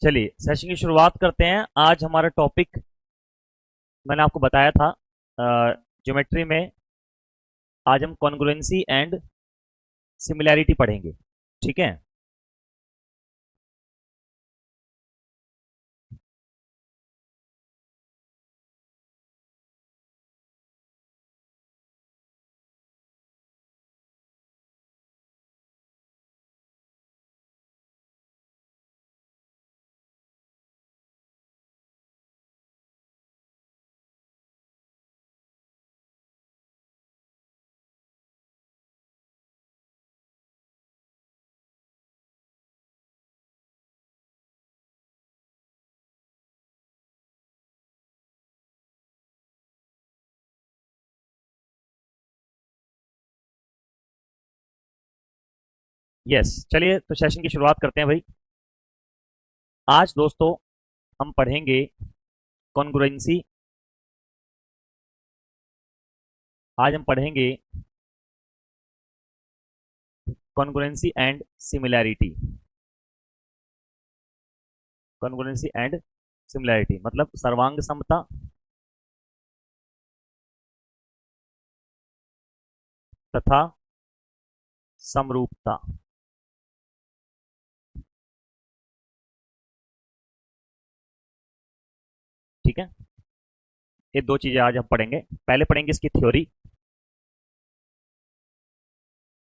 चलिए सेशन की शुरुआत करते हैं। आज हमारा टॉपिक मैंने आपको बताया था ज्योमेट्री में। आज हम कॉन्ग्रुएंसी एंड सिमिलैरिटी पढ़ेंगे। ठीक है। यस, चलिए तो सेशन की शुरुआत करते हैं भाई। आज दोस्तों हम पढ़ेंगे कॉन्ग्रुएंसी। आज हम पढ़ेंगे congruency and similarity. Congruency and similarity मतलब सर्वांग समता तथा समरूपता। ठीक है। ये दो चीजें आज हम पढ़ेंगे। पहले पढ़ेंगे इसकी थ्योरी,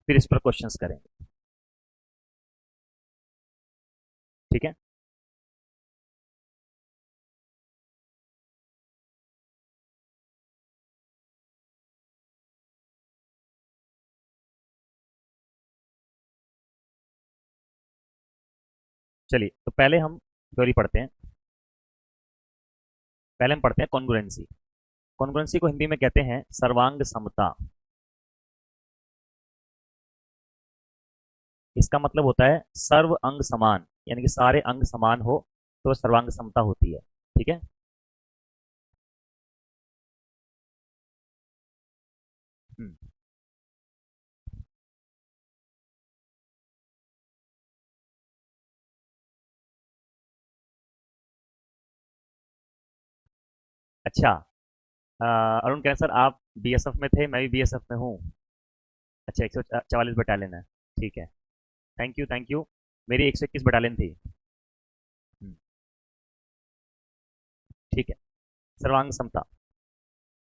फिर इस पर क्वेश्चंस करेंगे। ठीक है। चलिए तो पहले हम थ्योरी पढ़ते हैं। पहले हम पढ़ते हैं कॉन्ग्रुएंसी। कॉन्ग्रुएंसी को हिंदी में कहते हैं सर्वांग समता। इसका मतलब होता है सर्व अंग समान, यानी कि सारे अंग समान हो तो सर्वांग समता होती है। ठीक है। हम्म, अच्छा। अरुण कह सर आप बीएसएफ में थे, मैं भी बीएसएफ में हूँ। अच्छा, 144 बटालियन है। ठीक है। Thank you thank you. मेरी 121 बटालियन थी। हम्म, ठीक है। सर्वांग समता।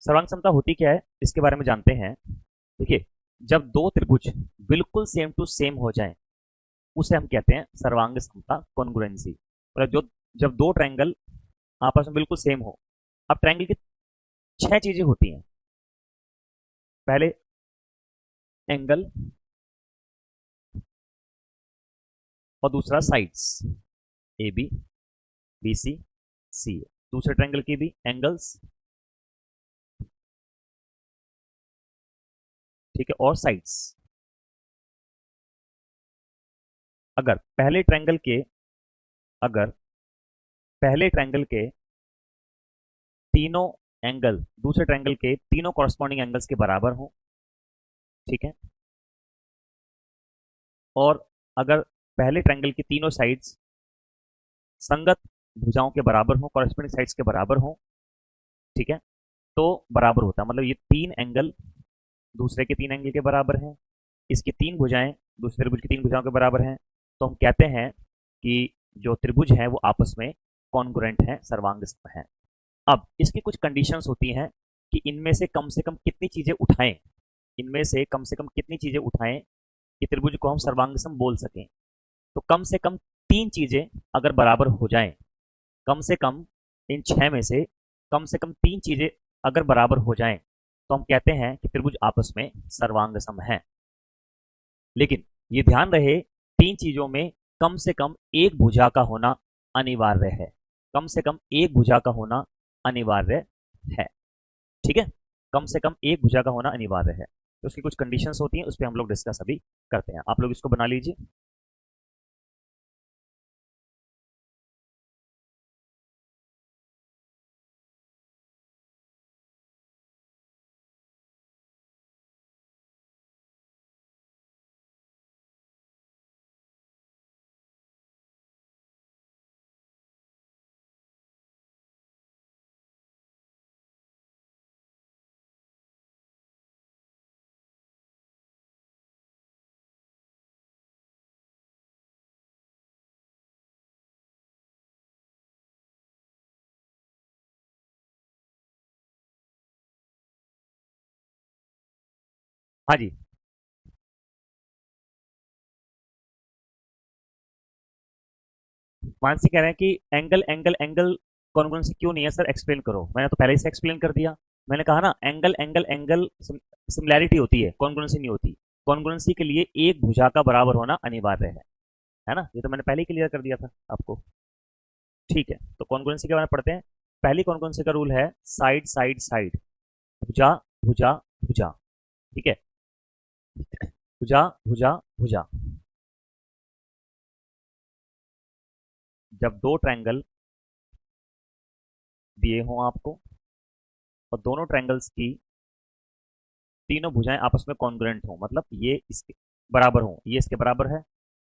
सर्वांग समता होती क्या है इसके बारे में जानते हैं। देखिए, जब दो त्रिभुज बिल्कुल सेम टू सेम हो जाएं उसे हम कहते हैं सर्वांग समता, कॉन्ग्रुएंसी। मतलब जो जब दो ट्रायंगल आपस में बिल्कुल सेम हो। अब ट्रायंगल की छह चीजें होती हैं। पहले एंगल और दूसरा sides, A B, B C, C. दूसरे ट्रायंगल की भी एंगल्स, ठीक है, और साइड्स। अगर पहले ट्रायंगल के अगर पहले ट्रायंगल के तीनों एंगल दूसरे ट्रायंगल के तीनों कॉरस्पॉन्डिंग एंगल्स के बराबर हो, ठीक है, और अगर पहले ट्रायंगल की तीनों साइड्स संगत भुजाओं के बराबर हो, कॉरस्पॉन्डिंग साइड्स के बराबर हो, ठीक है, तो बराबर होता है। मतलब ये तीन एंगल दूसरे के तीन एंगल के बराबर हैं, इसकी तीन भुजाएं दूसरे त्रिभुज की तीन भुजाओं के बराबर हैं, तो हम कहते हैं कि जो त्रिभुज है वो आपस में कॉन्ग्रुएंट है, सर्वांग है। अब इसकी कुछ कंडीशंस होती हैं कि इनमें से कम कितनी चीजें उठाएं, इनमें से कम कितनी चीजें उठाएं कि त्रिभुज को हम सर्वांगसम बोल सकें। तो कम से कम तीन चीजें अगर बराबर हो जाएं, कम से कम इन छह में से कम तीन चीजें अगर बराबर हो जाएं, तो हम कहते हैं कि त्रिभुज आपस में सर्वांगसम है। लेकिन ये ध्यान रहे, तीन चीजों में कम से कम एक भुजा का होना अनिवार्य है। कम से कम एक भुजा का होना अनिवार्य है। ठीक है। कम से कम एक भुजा का होना अनिवार्य है। तो उसकी कुछ कंडीशंस होती हैं, उस पर हम लोग डिस्कस अभी करते हैं। आप लोग इसको बना लीजिए। हाँ जी। मानसी कह रहे हैं कि एंगल एंगल एंगल कॉन्ग्रुएंसी क्यों नहीं है सर, एक्सप्लेन करो। मैंने तो पहले ही से एक्सप्लेन कर दिया। मैंने कहा ना, एंगल एंगल एंगल सिमिलैरिटी होती है, कॉन्ग्रुएंसी नहीं होती। कॉन्ग्रुएंसी के लिए एक भुजा का बराबर होना अनिवार्य है ना? ये तो मैंने पहले ही क्लियर कर दिया था आपको। ठीक है, तो कॉन्ग्रुएंसी के बारे में पढ़ते हैं। पहली कॉन्ग्रुएंसी का रूल है साइड साइड साइड, भुजा भुजा भुजा। ठीक है, भुजा भुजा भुजा। जब दो ट्रायंगल दिए हों आपको, और दोनों ट्रायंगल्स की तीनों भुजाएं आपस में कॉन्ग्रुएंट हों, मतलब ये इसके बराबर हों, ये इसके बराबर है,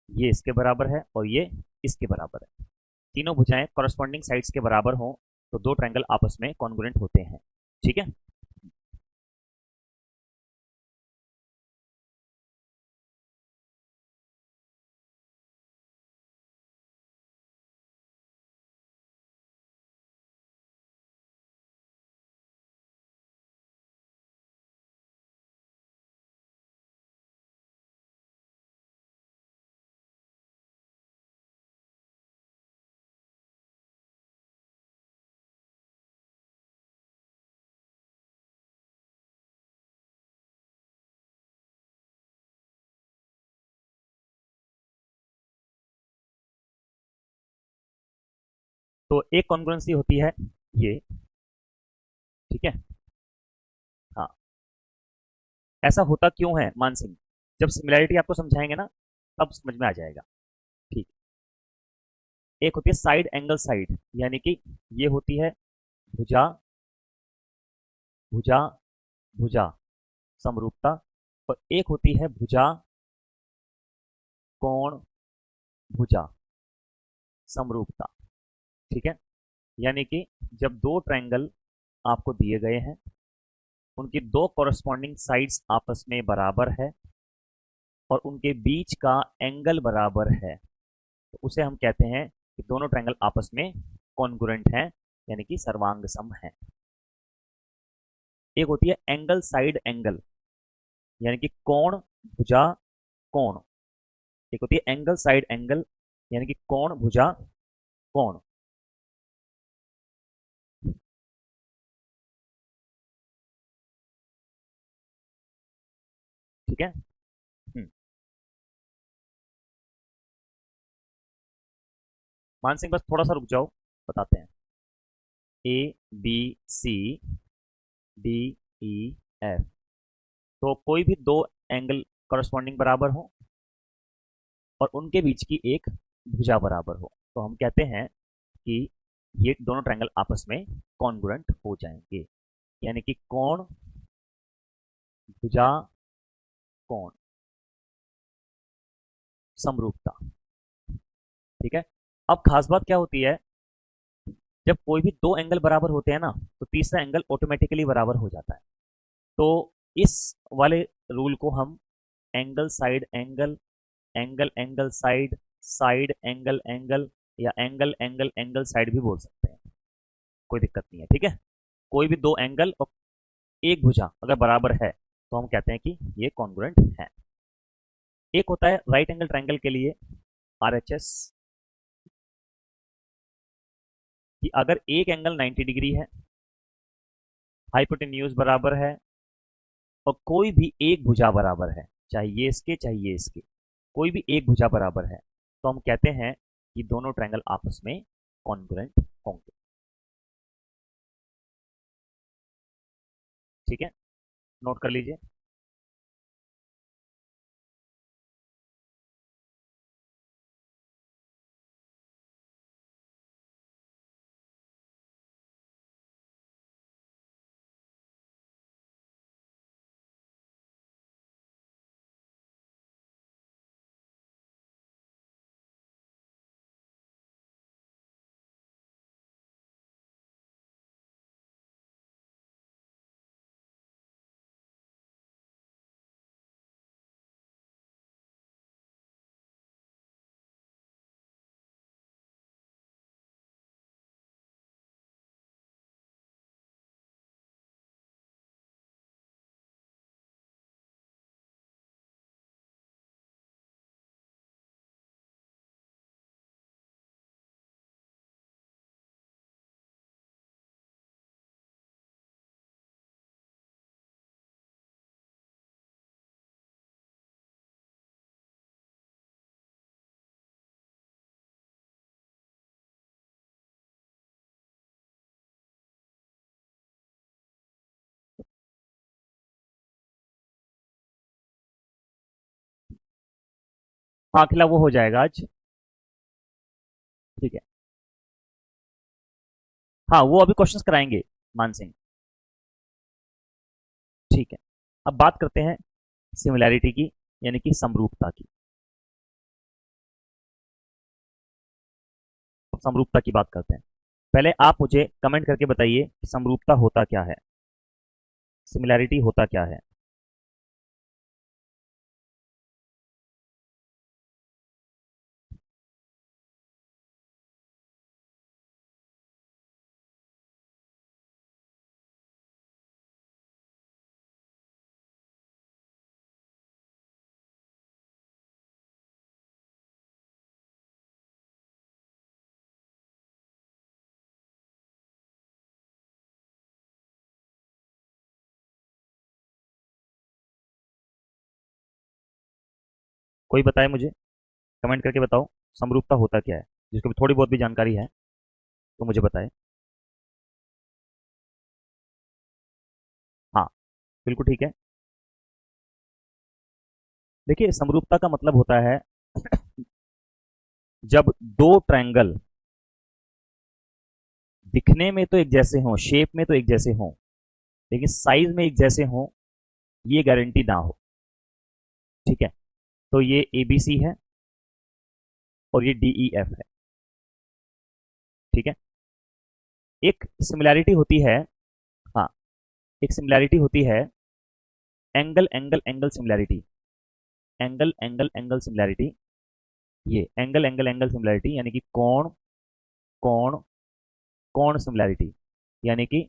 ये इसके बराबर है, और ये इसके बराबर है। तीनों भुजाएं कॉरस्पॉन्डिंग साइड्स के बराबर हों, तो दो ट्रायंगल आपस में कॉन्ग्रुएंट होते हैं। ठीक है। तो एक कॉन्ग्रुएंसी होती है ये। ठीक है। हाँ, ऐसा होता क्यों है मान सिंह? जब सिमिलैरिटी आपको समझाएंगे ना, तब समझ में आ जाएगा। ठीक। एक होती है साइड एंगल साइड, यानी कि ये होती है भुजा भुजा भुजा, समरूपता। और एक होती है भुजा कोण भुजा, समरूपता। ठीक है। यानी कि जब दो ट्रायंगल आपको दिए गए हैं, उनकी दो कॉरस्पॉन्डिंग साइड्स आपस में बराबर है, और उनके बीच का एंगल बराबर है, तो उसे हम कहते हैं कि दोनों ट्रायंगल आपस में कॉन्ग्रुएंट हैं, यानी कि सर्वांग सम है। एक होती है एंगल साइड एंगल, यानी कि कोण भुजा कोण। एक होती है एंगल साइड एंगल, यानी कि कोण भुजा कोण। ठीक है। मानसिंह बस थोड़ा सा रुक जाओ, बताते हैं। A B C D E F, तो कोई भी दो एंगल करस्पॉन्डिंग बराबर हो, और उनके बीच की एक भुजा बराबर हो, तो हम कहते हैं कि ये दोनों ट्रायंगल आपस में कॉन्ग्रुएंट हो जाएंगे। यानी कि कोण भुजा कोण, समरूपता। ठीक है। अब खास बात क्या होती है, जब कोई भी दो एंगल बराबर होते हैं ना, तो तीसरा एंगल ऑटोमेटिकली बराबर हो जाता है। तो इस वाले रूल को हम angle side angle, angle angle side, side angle angle, या एंगल एंगल एंगल साइड भी बोल सकते हैं। कोई दिक्कत नहीं है। ठीक है। कोई भी दो एंगल और एक भुजा अगर बराबर है, तो हम कहते हैं कि ये कॉन्ग्रुएंट है। एक होता है राइट एंगल ट्रायंगल के लिए आरएचएस, कि अगर एक एंगल 90 डिग्री है, हाइपोटेन्यूज बराबर है, और कोई भी एक भुजा बराबर है, चाहे ये इसके चाहे ये इसके, कोई भी एक भुजा बराबर है, तो हम कहते हैं कि दोनों ट्रायंगल आपस में कॉन्ग्रुएंट होंगे। ठीक है, नोट कर लीजिए। हाँ अखिला वो हो जाएगा आज। ठीक है। हाँ वो अभी क्वेश्चंस कराएंगे मान सिंह। ठीक है। अब बात करते हैं सिमिलैरिटी की, यानी कि समरूपता की। अब समरूपता की बात करते हैं। पहले आप मुझे कमेंट करके बताइए कि समरूपता होता क्या है, सिमिलैरिटी होता क्या है। कोई बताए मुझे, कमेंट करके बताओ समरूपता होता क्या है, जिसको भी थोड़ी बहुत भी जानकारी है तो मुझे बताए। हाँ बिल्कुल ठीक है। देखिए समरूपता का मतलब होता है जब दो ट्रायंगल दिखने में तो एक जैसे हों, शेप में तो एक जैसे हों, लेकिन साइज में एक जैसे हों, ये गारंटी ना हो। ठीक है। तो ये ए बी सी है और ये डी ई एफ है। ठीक है। एक सिमिलैरिटी होती है। हाँ एक सिमिलैरिटी होती है angle angle angle similarity. Angle angle angle similarity, ये एंगल एंगल एंगल सिमिलैरिटी यानी कि कोण कोण कोण सिमिलैरिटी, यानी कि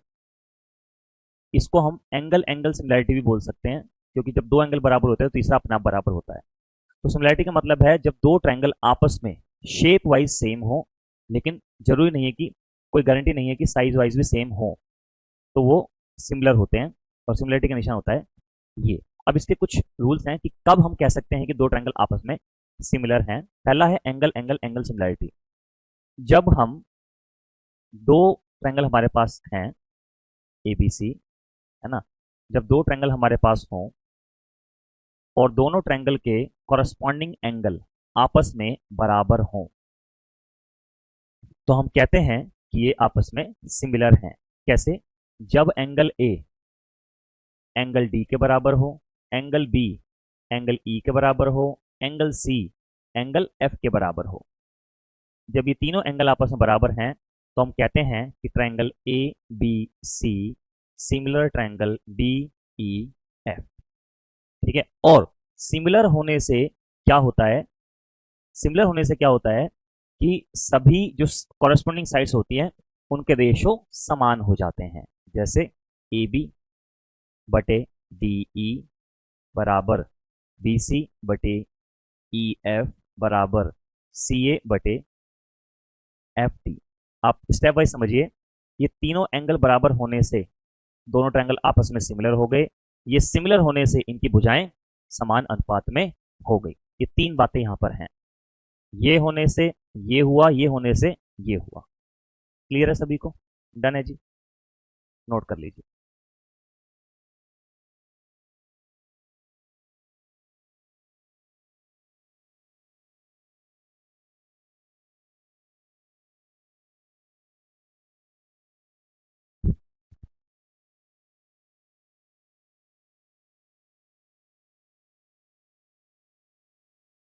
इसको हम एंगल एंगल सिमिलैरिटी भी बोल सकते हैं, क्योंकि जब दो एंगल बराबर होते हैं तो तीसरा अपने आप बराबर होता है। तो सिमिलैरिटी का मतलब है जब दो ट्रायंगल आपस में शेप वाइज सेम हो, लेकिन जरूरी नहीं है कि, कोई गारंटी नहीं है कि साइज वाइज भी सेम हो, तो वो सिमिलर होते हैं। और सिमिलरिटी का निशान होता है ये। अब इसके कुछ रूल्स हैं कि कब हम कह सकते हैं कि दो ट्रायंगल आपस में सिमिलर हैं। पहला है एंगल एंगल एंगल सिमिलरिटी। जब हम दो ट्रायंगल हमारे पास हैं ए बी सी, है ना, जब दो ट्रायंगल हमारे पास हों और दोनों ट्रायंगल के कॉरस्पॉन्डिंग एंगल आपस में बराबर हों, तो हम कहते हैं कि ये आपस में सिमिलर हैं। कैसे? जब एंगल ए एंगल डी के बराबर हो, एंगल बी एंगल ई के बराबर हो, एंगल सी एंगल एफ के बराबर हो। जब ये तीनों एंगल आपस में बराबर हैं तो हम कहते हैं कि triangle A B C similar triangle D E F. ठीक है। और सिमिलर होने से क्या होता है, सिमिलर होने से क्या होता है कि सभी जो कॉरेस्पॉन्डिंग साइड्स होती हैं उनके रेशो समान हो जाते हैं। जैसे ए बी बटे डी ई बराबर बी सी बटे ई एफ बराबर सी ए बटे एफ टी। आप स्टेप वाइज समझिए। ये तीनों एंगल बराबर होने से दोनों ट्रायंगल आपस में सिमिलर हो गए। ये सिमिलर होने से इनकी भुजाएं समान अनुपात में हो गई। ये तीन बातें यहां पर हैं। ये होने से ये हुआ, ये होने से ये हुआ। क्लियर है सभी को? डन है जी, नोट कर लीजिए।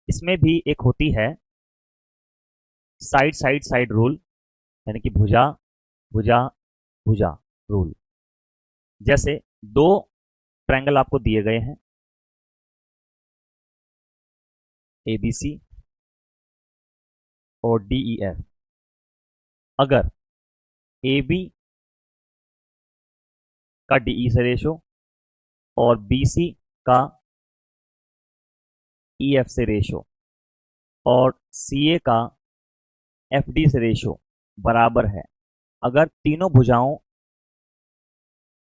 इसमें भी एक होती है साइड साइड साइड रूल, यानी कि भुजा भुजा भुजा रूल। जैसे दो ट्रायंगल आपको दिए गए हैं ए बी सी और डी ई एफ। अगर ए बी का डी ई से रेशो और बी सी का ई एफ से रेशो और सी ए का एफ डी से रेशो बराबर है, अगर तीनों भुजाओं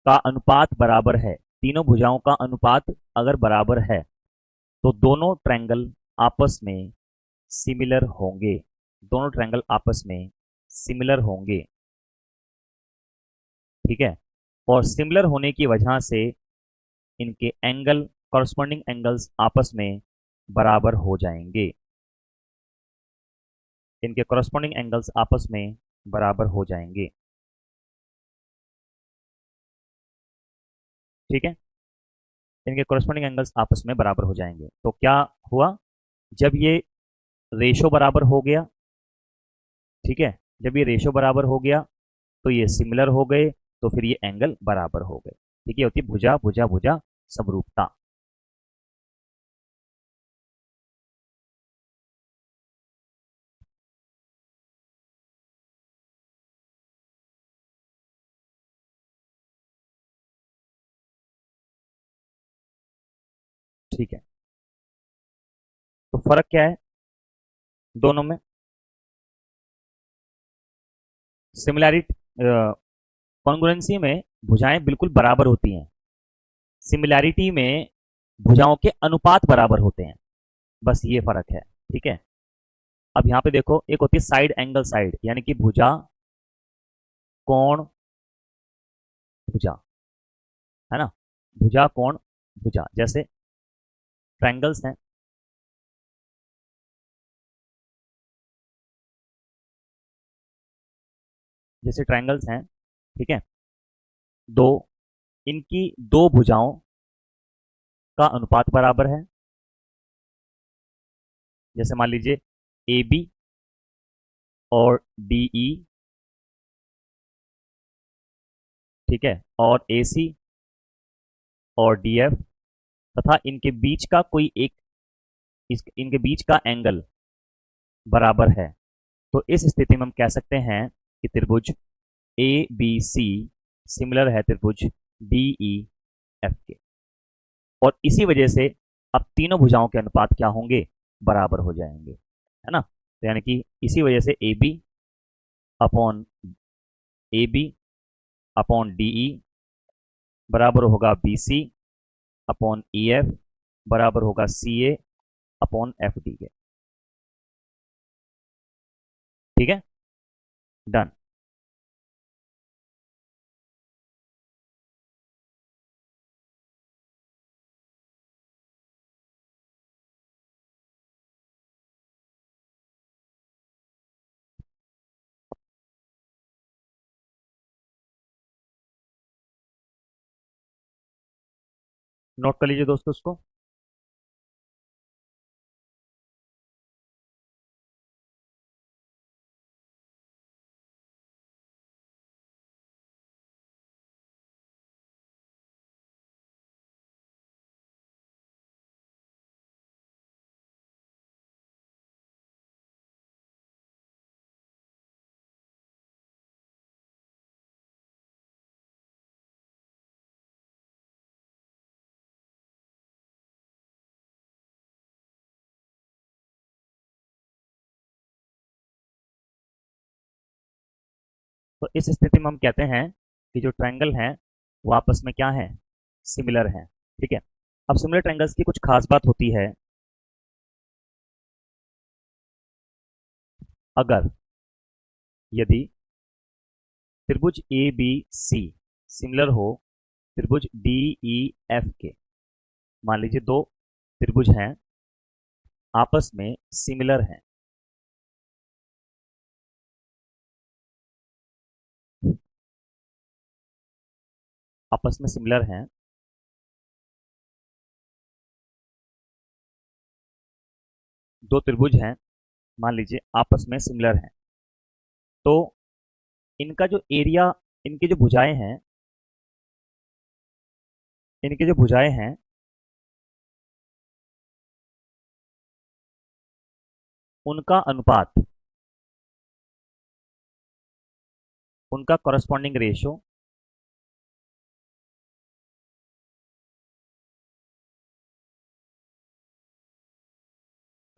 का अनुपात बराबर है, तीनों भुजाओं का अनुपात अगर बराबर है, तो दोनों ट्रायंगल आपस में सिमिलर होंगे। दोनों ट्रायंगल आपस में सिमिलर होंगे। ठीक है। और सिमिलर होने की वजह से इनके एंगल, कॉरस्पॉन्डिंग एंगल्स आपस में बराबर हो जाएंगे। इनके कॉरस्पॉन्डिंग एंगल्स आपस में बराबर हो जाएंगे। ठीक है, इनके कॉरस्पॉन्डिंग एंगल्स आपस में बराबर हो जाएंगे। तो क्या हुआ, जब ये रेशो बराबर हो गया, ठीक है, जब ये रेशो बराबर हो गया तो ये सिमिलर हो गए, तो फिर ये एंगल बराबर हो गए। ठीक है, होती है भुजा भुजा भुजा समरूपता। ठीक है, तो फर्क क्या है दोनों में? सिमिलैरिटी, कॉन्ग्रुएंसी में भुजाएं बिल्कुल बराबर होती हैं, सिमिलैरिटी में भुजाओं के अनुपात बराबर होते हैं, बस ये फर्क है। ठीक है, अब यहां पे देखो, एक होती है साइड एंगल साइड, यानी कि भुजा कोण भुजा, है ना, भुजा कोण भुजा, जैसे ट्रायंगल्स हैं, जैसे ट्रायंगल्स हैं, ठीक है, दो, इनकी दो भुजाओं का अनुपात बराबर है। जैसे मान लीजिए ए बी और डी ई, ठीक है, और ए सी और डी एफ, तथा इनके बीच का कोई एक, इनके बीच का एंगल बराबर है, तो इस स्थिति में हम कह सकते हैं कि त्रिभुज ए बी सी सिमिलर है त्रिभुज डी ई एफ के। और इसी वजह से अब तीनों भुजाओं के अनुपात क्या होंगे, बराबर हो जाएंगे, है ना। तो यानी कि इसी वजह से A B upon A B upon D E बराबर होगा B C upon E F बराबर होगा C A upon F D के। ठीक है, डन। नोट कर लीजिए दोस्तों उसको। तो इस स्थिति में हम कहते हैं कि जो ट्रायंगल हैं वो आपस में क्या है, सिमिलर हैं। ठीक है, अब सिमिलर ट्रायंगल्स की कुछ खास बात होती है। अगर यदि त्रिभुज ए बी सी सिमिलर हो त्रिभुज डी ई एफ के, मान लीजिए दो त्रिभुज हैं आपस में सिमिलर हैं, आपस में सिमिलर हैं, दो त्रिभुज हैं, मान लीजिए आपस में सिमिलर हैं, तो इनका जो एरिया, इनकी जो भुजाएं हैं, इनकी जो भुजाएं हैं उनका अनुपात, उनका कॉरस्पॉन्डिंग रेशियो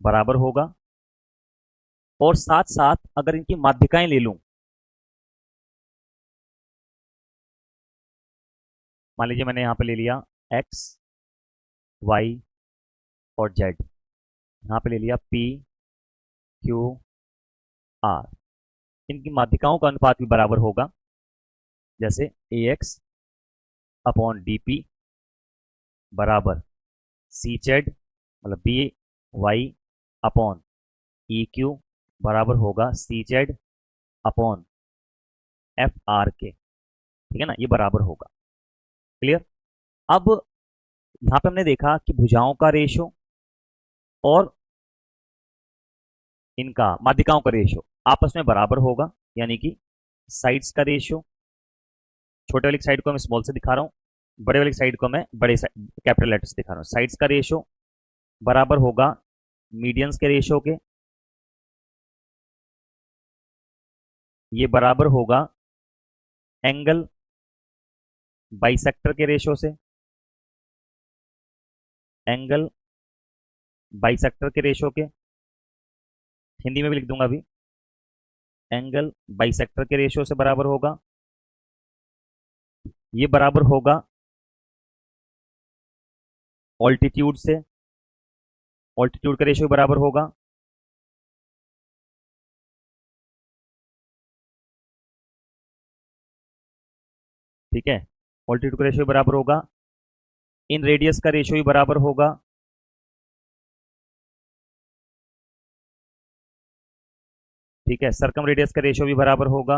बराबर होगा। और साथ साथ अगर इनकी माध्यिकाएं ले लूं, मान लीजिए मैंने यहां पे ले लिया एक्स वाई और जेड, यहां पे ले लिया पी क्यू आर, इनकी माध्यिकाओं का अनुपात भी बराबर होगा। जैसे A X upon D P बराबर सी जेड, मतलब B Y upon E Q बराबर होगा C Z upon F R के, ठीक है ना, ये बराबर होगा। क्लियर। अब यहाँ पे हमने देखा कि भुजाओं का रेशो और इनका माध्यिकाओं का रेशो आपस में बराबर होगा, यानी कि साइड्स का रेशो, छोटे वाली साइड को मैं स्मॉल से दिखा रहा हूँ, बड़े वाली साइड को मैं बड़े कैपिटल लेटर से दिखा रहा हूँ। साइड्स का रेशो बराबर होगा मीडियंस के रेशो के, ये बराबर होगा एंगल बाइसेक्टर के रेशो से, एंगल बाइसेक्टर के रेशो के, हिंदी में भी लिख दूंगा अभी, एंगल बाइसेक्टर के रेशो से बराबर होगा। ये बराबर होगा ऑल्टीट्यूड से, ऑल्टीट्यूड का रेशियो बराबर होगा ठीक है, ऑल्टीट्यूड का रेशियो बराबर होगा, इन रेडियस का रेशियो भी बराबर होगा, ठीक है, सरकम रेडियस का रेशियो भी बराबर होगा,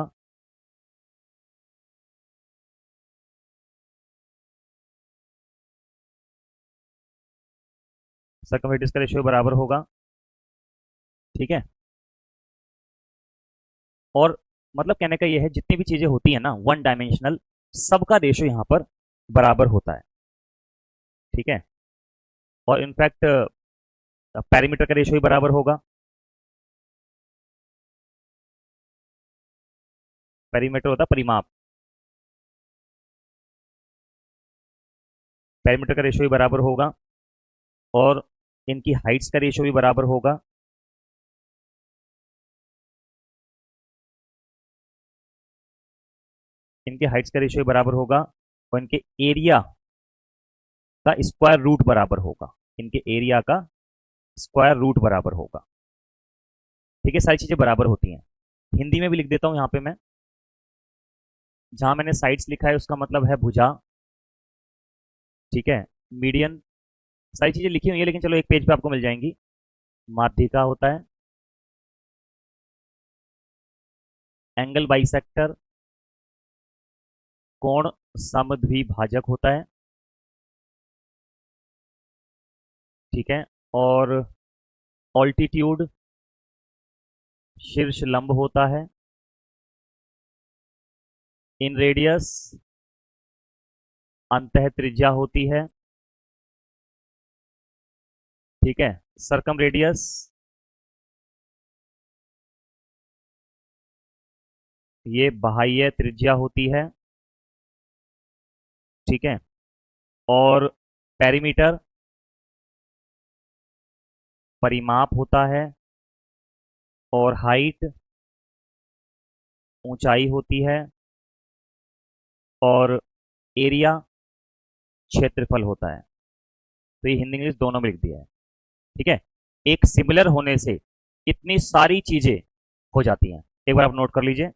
सरकम रेडियस का रेशियो बराबर होगा, ठीक है। और मतलब कहने का यह है जितनी भी चीजें होती है ना वन डायमेंशनल, सबका रेशियो यहाँ पर बराबर होता है, ठीक है। और इनफैक्ट पैरामीटर का रेशियो भी बराबर होगा, पैरीमीटर होता है परिमाप, पैरामीटर का रेशियो भी बराबर होगा, और इनकी हाइट्स का रेशियो भी बराबर होगा, इनके हाइट्स का रेशियो भी बराबर होगा, और इनके एरिया का स्क्वायर रूट बराबर होगा, इनके एरिया का स्क्वायर रूट बराबर होगा, ठीक है। सारी चीजें बराबर होती हैं। हिंदी में भी लिख देता हूं यहाँ पे मैं, जहां मैंने साइड्स लिखा है उसका मतलब है भुजा, ठीक है, मीडियन, सारी चीजें लिखी हुई है लेकिन चलो एक पेज पे आपको मिल जाएंगी। माध्यिका होता है, एंगल बाइसेक्टर, कोण समद्विभाजक होता है, ठीक है, और ऑल्टीट्यूड शीर्ष लंब होता है, इन रेडियस अंतः त्रिज्या होती है, ठीक है, सरकम रेडियस ये बाह्य त्रिज्या होती है, ठीक है, और पेरीमीटर परिमाप होता है, और हाइट ऊंचाई होती है, और एरिया क्षेत्रफल होता है। तो ये हिंदी इंग्लिश दोनों में लिख दिया है, ठीक है। एक सिमिलर होने से इतनी सारी चीजें हो जाती हैं, एक बार आप नोट कर लीजिए।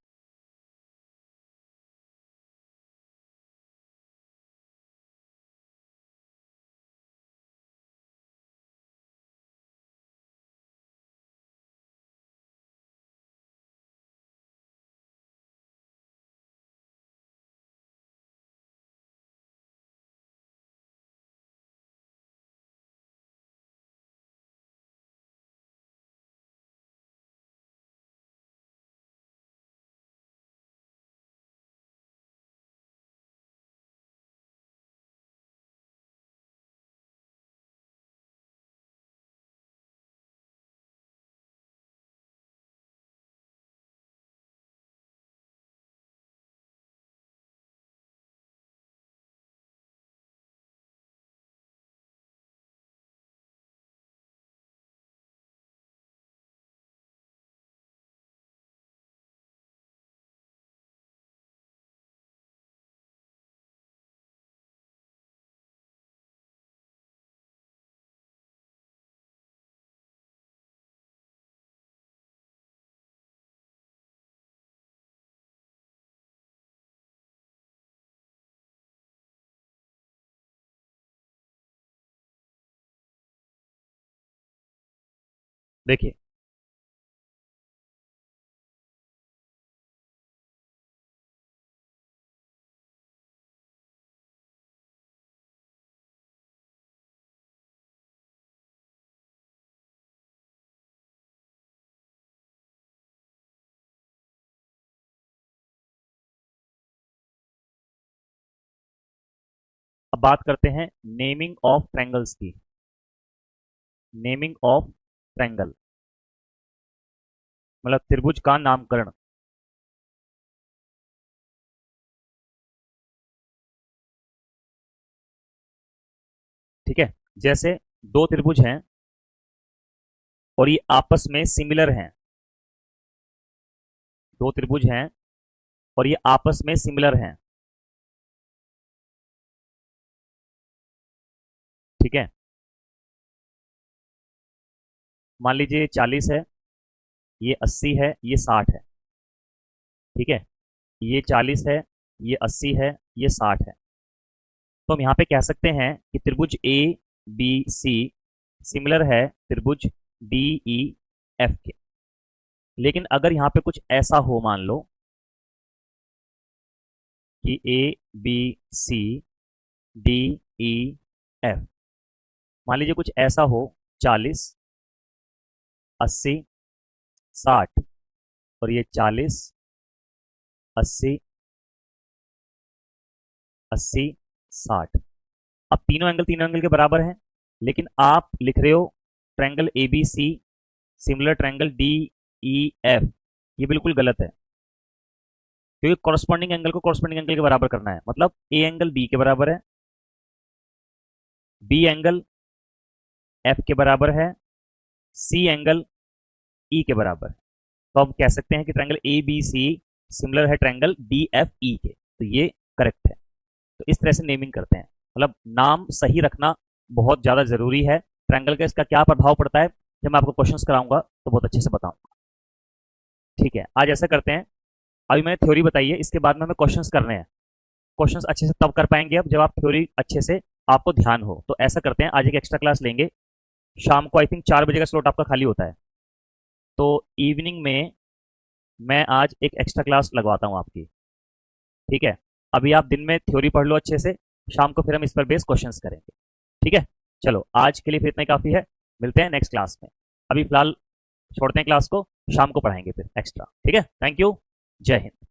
देखिए बात करते हैं नेमिंग ऑफ ट्रायंगल्स की। नेमिंग ऑफ ट्रायंगल मतलब त्रिभुज का नामकरण। ठीक है, जैसे दो त्रिभुज हैं और ये आपस में सिमिलर हैं। दो त्रिभुज हैं और ये आपस में सिमिलर हैं। ठीक है, मान लीजिए 40 है, ये 80 है, ये 60 है। ठीक है, ये 40 है, ये 80 है, ये 60 है। तो हम यहाँ पे कह सकते हैं कि त्रिभुज ए बी सी सिमिलर है त्रिभुज डी ई एफ के। लेकिन अगर यहाँ पे कुछ ऐसा हो, मान लो कि A B C D E F, मान लीजिए कुछ ऐसा हो 40 80 60 और ये 40 80 80 60। अब तीनों एंगल के बराबर हैं, लेकिन आप लिख रहे हो triangle A B C similar triangle D E F. ये बिल्कुल गलत है, क्योंकि कॉरस्पॉन्डिंग एंगल को कॉरस्पॉन्डिंग एंगल के बराबर करना है। मतलब ए एंगल बी के बराबर है, बी एंगल एफ के बराबर है, सी एंगल ई के बराबर है। तो हम कह सकते हैं कि triangle A B C similar है ट्रायंगल डी एफ ई के। तो ये करेक्ट है। तो इस तरह से नेमिंग करते हैं, मतलब नाम सही रखना बहुत ज़्यादा ज़रूरी है। ट्रायंगल का इसका क्या प्रभाव पड़ता है, जब मैं आपको क्वेश्चंस कराऊंगा तो बहुत अच्छे से बताऊंगा। ठीक है, आज ऐसा करते हैं, अभी मैंने थ्योरी बताई है, इसके बाद में हमें क्वेश्चंस करने हैं। क्वेश्चंस अच्छे से तब कर पाएंगे अब जब आप थ्योरी अच्छे से आपको ध्यान हो। तो ऐसा करते हैं, आज एक एक्स्ट्रा क्लास लेंगे शाम को। आई थिंक 4 बजे का स्लॉट आपका खाली होता है, तो इवनिंग में मैं आज एक एक्स्ट्रा क्लास लगवाता हूँ आपकी। ठीक है, अभी आप दिन में थ्योरी पढ़ लो अच्छे से, शाम को फिर हम इस पर बेस क्वेश्चंस करेंगे। ठीक है, चलो आज के लिए फिर इतना ही काफ़ी है, मिलते हैं नेक्स्ट क्लास में। अभी फिलहाल छोड़ते हैं क्लास को, शाम को पढ़ाएंगे फिर एक्स्ट्रा। ठीक है, थैंक यू, जय हिंद।